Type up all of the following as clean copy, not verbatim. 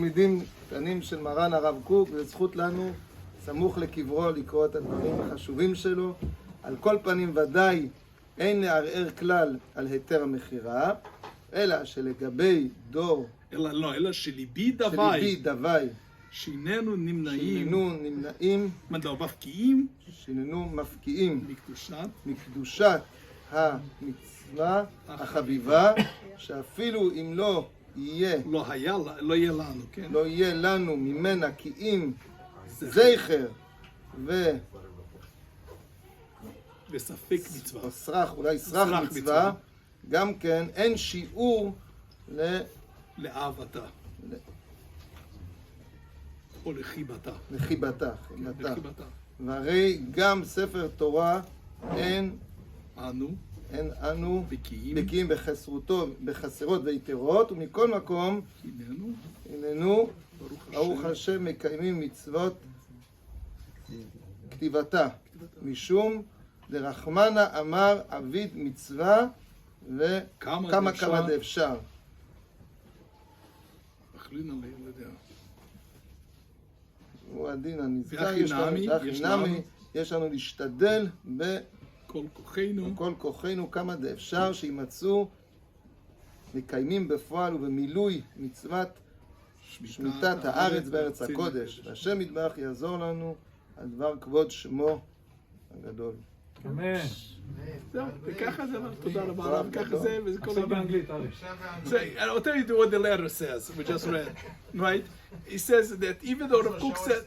תלמידים קטנים של מרן הרב קוק, וזכות לנו סמוך לקברו לקרוא את הדברים החשובים שלו. על כל פנים ודאי אין לערער כלל על היתר המכירה, אלא שלגבי דור אלא שליבי דווי שיננו נמנעים שיננו מפקיעים מקדושת המצווה החביבה, שאפילו אם לא יהיה לנו ממנה כי אם זכר וספק מצווה, אולי סרח מצווה, גם כן אין שיעור לאהבתה או לחיבתה. והרי גם ספר תורה אין אנו בקיאים בחסרות ויתרות, ומכל מקום הננו ברוך השם מקיימים מצוות כתיבתה, משום דרחמנה אמר עביד מצווה וכמה דאפשר. הוא הדין הנזכר, יש לנו להשתדל בכל כוחנו כמה דאפשר שימצאו מקיימים בפועל ובמילוי מצוות שמיטת הארץ בארץ הקודש, והשם יתברך יעזור לנו על דבר כבוד שמו הגדול. אמן. זהו, וככה זה, תודה רבה הרב, וככה זה, וזה כל עכשיו באנגלית, ארי. I'll tell you what the letter says, we just read, right? It says that even though Rav Kook said,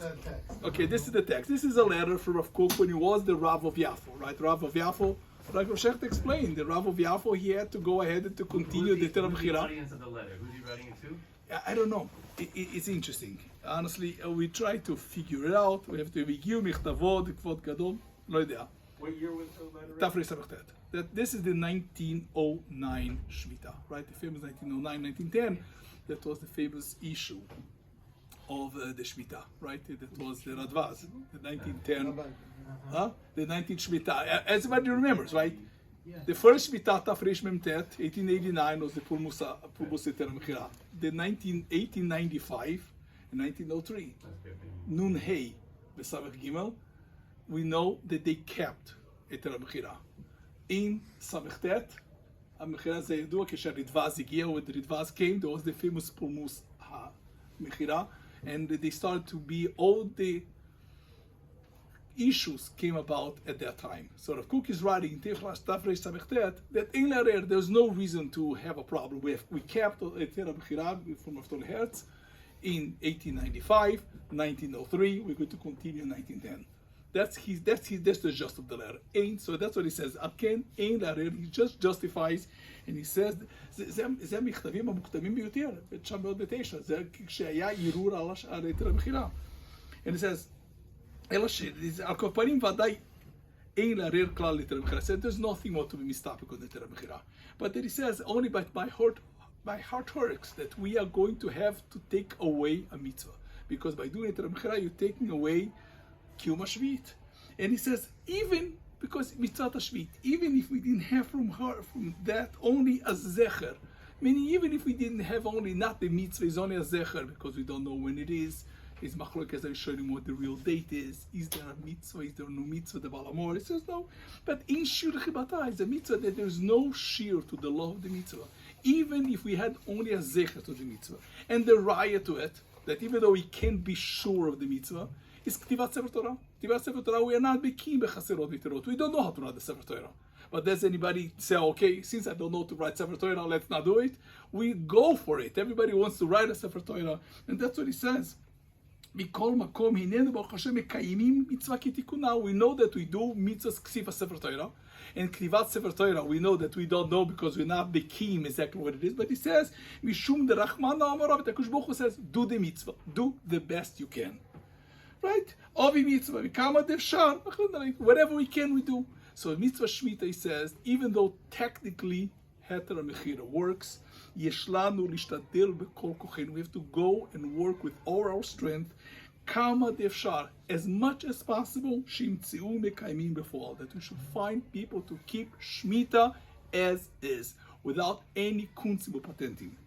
okay, this is the text, this is a letter from Rav Kook when he was the Rav of Yafo, right? Rav of Yafo, like Rav Shecht explained, the Rav of Yafo, he had to go ahead and to continue the Terah Bechira. Who's the audience of the letter? Who's he writing it to? I don't know. It's interesting. Honestly, we try to figure it out. We have to הגיעו מכתבו, כבוד גדול, לא יודע. What year was the letter? תפרי סמכתת. That this is the 1909 Shmitta, right? The famous 1909-1910. That was the famous issue of the Shmitta, right? That was the Radvaz, the 1910. The 19th Shmitta. Everybody remembers, right? The first Shmitta, Tafresh Memtet, 1889, was the Pulmus Terah Bechira. The 1895 and 1903, Nun Hey, Besavach Gimel, we know that they kept a Terah Bechira. In Samechtet, המכירה זה ידוע כשהרדב"ז הגיע, when the Ridvaz came, there was the famous Pulmus HaMechira, and they started to be all the issues came about at that time. So Rav Kook is writing that in Larer there's no reason to have a problem. We kept a Terah Bechira from Avtol Hertz in 1895, 1903. We're going to continue in 1910. That's the gist of the letter. So that's what he says. Aken ein Larer. He just justifies, and he says זה המכתבים המוקדמים ביותר, ב-909. זה כשהיה ערעור על היתר המכירה. And he says, אלא על כל פנים ודאי אין לערער כלל ליתר המכירה. So there's nothing more to be mistopic on היתר המכירה. But then he says, only by my heart hurts that we are going to have to take away a mitzvah. Because by doing היתר המכירה, you're taking away Kiyum HaShvit. And he says, even because mitzvah HaShvit, even if we didn't have from that only a zecher, meaning even if we didn't have only, not the mitzvah, is only a zecher, because we don't know when it is machlok, as I showed him what the real date is there a mitzvah, is there no mitzvah, the Balamor, he says no, but in Shir Chibata is a mitzvah that there's no shir to the law of the mitzvah, even if we had only a zecher to the mitzvah, and the raya to it, that even though we can't be sure of the mitzvah, is Ktivat Sefer Torah. Ktivat Sefer Torah, we are not bekim bechaserot v'terot. We don't know how to write the Sefer Torah. But does anybody say, okay, since I don't know to write Sefer Torah, let's not do it? We go for it. Everybody wants to write a Sefer Torah. And that's what he says. מכל מקום, הננו ברוך השם מקיימים מצווה כתיקונה. We know that we do mitzvahs ksiv Sefer Torah. And ktivat Sefer Torah, we know that we don't know because we're not bekim exactly what it is. But he says, משום דרחמנה אמרה, והקדוש ברוך הוא says, do the mitzvah. Do the best you can. Right? Ovi mitzvah, kama defshar, whatever we can, we do. So mitzvah Shmita, he says, even though technically heter mechira works, yeshlanu lishtadel bekol kochen. We have to go and work with all our strength, kama defshar, as much as possible, shimtzeu mekaimim before, that we should find people to keep Shmita as is, without any kuntzim patenting.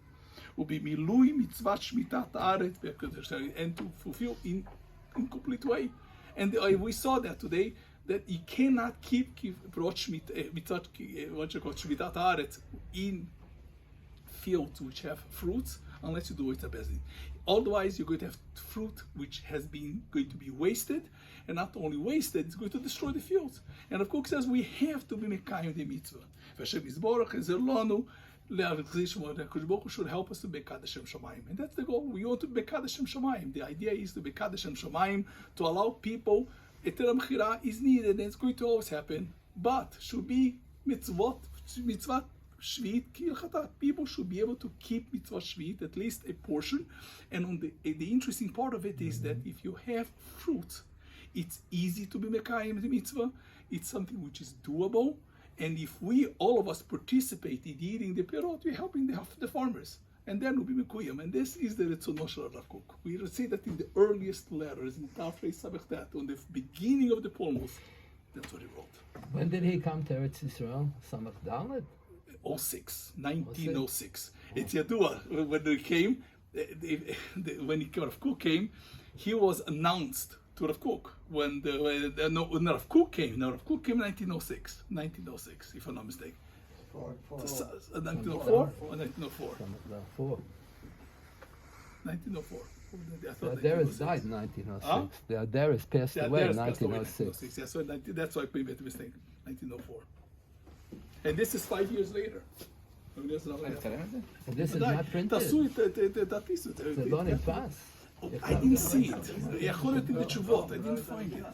will be milui mitzvah shmitat haaretz, and to fulfill in complete way. And we saw that today, that you cannot keep shmitat haaretz in fields which have fruits unless you do it a bezin. Otherwise, you're going to have fruit which has been going to be wasted, and not only wasted, it's going to destroy the fields. And the Kook says we have to be mekayim the mitzvah. Hashem Yisborach ezer lanu le'archzish should help us to bekad Hashem Shamayim, and that's the goal. We want to bekad Hashem Shamayim. The idea is to bekad Hashem Shamayim, to allow people. Eter mechira is needed, and it's going to always happen, but should be mitzvah Shvit Kilchata. People should be able to keep mitzvah Shvit, at least a portion. And on the interesting part of it is that if you have fruit, it's easy to be mekayim the mitzvah. It's something which is doable. And if we, all of us, participate in eating the perot, we're helping the farmers. And then we'll be mekuyim. And this is the Retzono Shel Rav Kook. We say that in the earliest letters, in Tafrei Sabachtat, on the beginning of the Polmos, that's what he wrote. When did he come to Eretz Yisrael? Samach Dalet? 1906. It's Yadua. When they came, when Rav Kook came, he was announced to Rav Kook. When Rav Kook came, Rav Kook came in 1906, if I'm not mistaken. 1904 or 1904? 1904. The Adaris died in 1906. Huh? The Adaris passed away in 1906. Yeah, so that's why I made a mistake. 1904. And this is 5 years later. And this is not printed. It's a Loni Pass. I didn't see it. I didn't find it.